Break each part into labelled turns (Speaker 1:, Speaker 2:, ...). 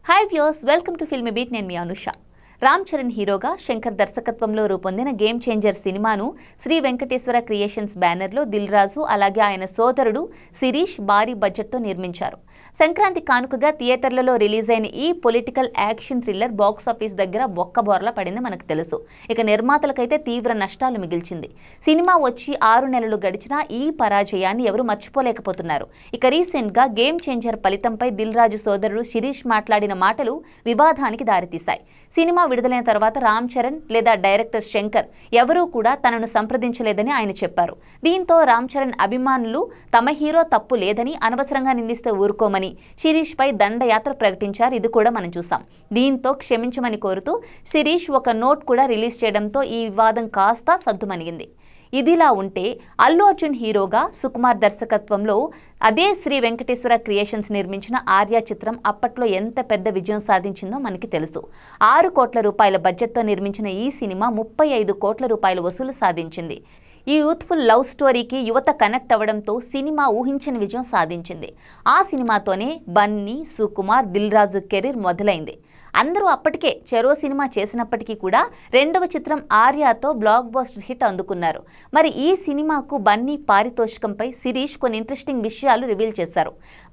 Speaker 1: Hi viewers, welcome to filmy beat. నేను మీ అనుష. రామ్ చరణ్ హీరోగా శంకర్ దర్శకత్వంలో రూపొందిన గేమ్ చేంజర్ సినిమాను శ్రీ వెంకటేశ్వర క్రియేషన్స్ బ్యానర్లో దిల్ రాజు అలాగే ఆయన సోదరుడు శిరీష్ భారీ బడ్జెట్తో నిర్మించారు. సంక్రాంతి కానుకగా థియేటర్లలో రిలీజ్ అయిన ఈ పొలిటికల్ యాక్షన్ థ్రిల్లర్ బాక్సాఫీస్ దగ్గర బొక్కబోర్లా పడింది మనకు తెలుసు. ఇక నిర్మాతలకైతే తీవ్ర నష్టాలు మిగిల్చింది. సినిమా వచ్చి 6 నెలలు గడిచినా ఈ పరాజయాన్ని ఎవరు మర్చిపోలేకపోతున్నారు. ఇక రీసెంట్గా గేమ్ చేంజర్ ఫలితంపై దిల్ రాజు సోదరుడు శిరీష్ మాట్లాడిన మాటలు వివాదానికి దారితీశాయి. సినిమా విడుదలైన తర్వాత రామ్ చరణ్ లేదా డైరెక్టర్ శంకర్ ఎవరూ కూడా తనను సంప్రదించలేదని ఆయన చెప్పారు. దీంతో రామ్ చరణ్ అభిమానులు తమ హీరో తప్పు లేదని, అనవసరంగా నిందిస్తే ఊరుకోమని శిరీష్ పై దండయాత్ర ప్రకటించారు. ఇది కూడా మనం చూసాం. దీంతో క్షమించమని కోరుతూ శిరీష్ ఒక నోట్ కూడా రిలీజ్ చేయడంతో ఈ వివాదం కాస్త సద్దుమణిగింది. ఇదిలా ఉంటే అల్లు అర్జున్ హీరోగా సుకుమార్ దర్శకత్వంలో అదే శ్రీ వెంకటేశ్వర క్రియేషన్స్ నిర్మించిన ఆర్య చిత్రం అప్పట్లో ఎంత పెద్ద విజయం సాధించిందో మనకి తెలుసు. 6 కోట్ల రూపాయల బడ్జెట్తో నిర్మించిన ఈ సినిమా 35 కోట్ల రూపాయల వసూలు సాధించింది. ఈ యూత్ఫుల్ లవ్ స్టోరీకి యువత కనెక్ట్ అవ్వడంతో సినిమా ఊహించని విజయం సాధించింది. ఆ సినిమాతోనే బన్నీ, సుకుమార్, దిల్ రాజు కెరీర్ మొదలైంది. అందరూ అప్పటికే చెరో సినిమా చేసినప్పటికీ కూడా రెండవ చిత్రం ఆర్యాతో బ్లాక్ బస్టర్ హిట్ అందుకున్నారు. మరి ఈ సినిమాకు బన్నీ పారితోషికంపై శిరీష్ కొన్ని ఇంట్రెస్టింగ్ విషయాలు రివీల్ చేశారు.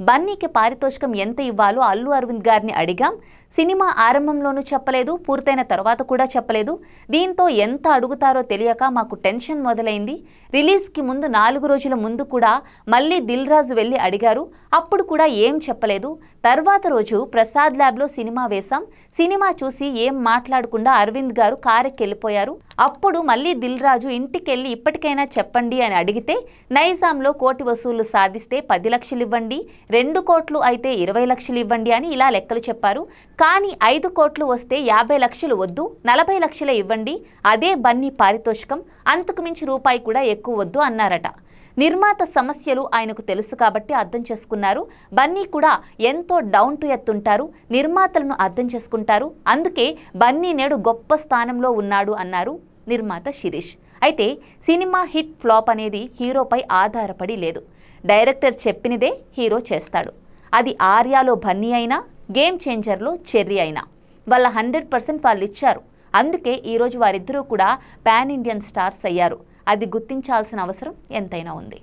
Speaker 1: బన్నీకి పారితోషికం ఎంత ఇవ్వాలో అల్లు అరవింద్ గారిని అడిగాం. సినిమా ఆరంభంలోనూ చెప్పలేదు, పూర్తయిన తర్వాత కూడా చెప్పలేదు. దీంతో ఎంత అడుగుతారో తెలియక మాకు టెన్షన్ మొదలైంది. రిలీజ్కి ముందు 4 రోజుల ముందు కూడా మళ్ళీ దిల్ రాజు వెళ్ళి అడిగారు. అప్పుడు కూడా ఏం చెప్పలేదు. తర్వాత రోజు ప్రసాద్ ల్యాబ్లో సినిమా వేశాం. సినిమా చూసి ఏం మాట్లాడకుండా అరవింద్ గారు కారెక్కి వెళ్ళిపోయారు. అప్పుడు మళ్ళీ దిల్ రాజు ఇంటికెళ్ళి ఇప్పటికైనా చెప్పండి అని అడిగితే, నైజాంలో కోటి వసూళ్లు సాధిస్తే 10 లక్షలు ఇవ్వండి, 2 కోట్లు అయితే 20 లక్షలు ఇవ్వండి అని ఇలా లెక్కలు చెప్పారు. కానీ 5 కోట్లు వస్తే 50 లక్షలు వద్దు, 40 లక్షలే ఇవ్వండి, అదే బన్నీ పారితోషికం, అంతకు మించి రూపాయి కూడా ఎక్కువ వద్దు అన్నారట. నిర్మాత సమస్యలు ఆయనకు తెలుసు కాబట్టి అర్థం చేసుకున్నారు. బన్నీ కూడా ఎంతో డౌన్ టు ఎర్త్ ఉంటారు, నిర్మాతలను అర్థం చేసుకుంటారు. అందుకే బన్నీ నేడు గొప్ప స్థానంలో ఉన్నాడు అన్నారు నిర్మాత శిరీష్. అయితే సినిమా హిట్ ఫ్లాప్ అనేది హీరోపై ఆధారపడి లేదు. డైరెక్టర్ చెప్పినదే హీరో చేస్తాడు. అది ఆర్యాలో బన్నీ అయినా, గేమ్ చేంజర్లో చెర్రీ అయినా వాళ్ళ 100% వాళ్ళు ఇచ్చారు. అందుకే ఈరోజు వారిద్దరూ కూడా పాన్ ఇండియన్ స్టార్స్ అయ్యారు. అది గుర్తించాల్సిన అవసరం ఎంతైనా ఉంది.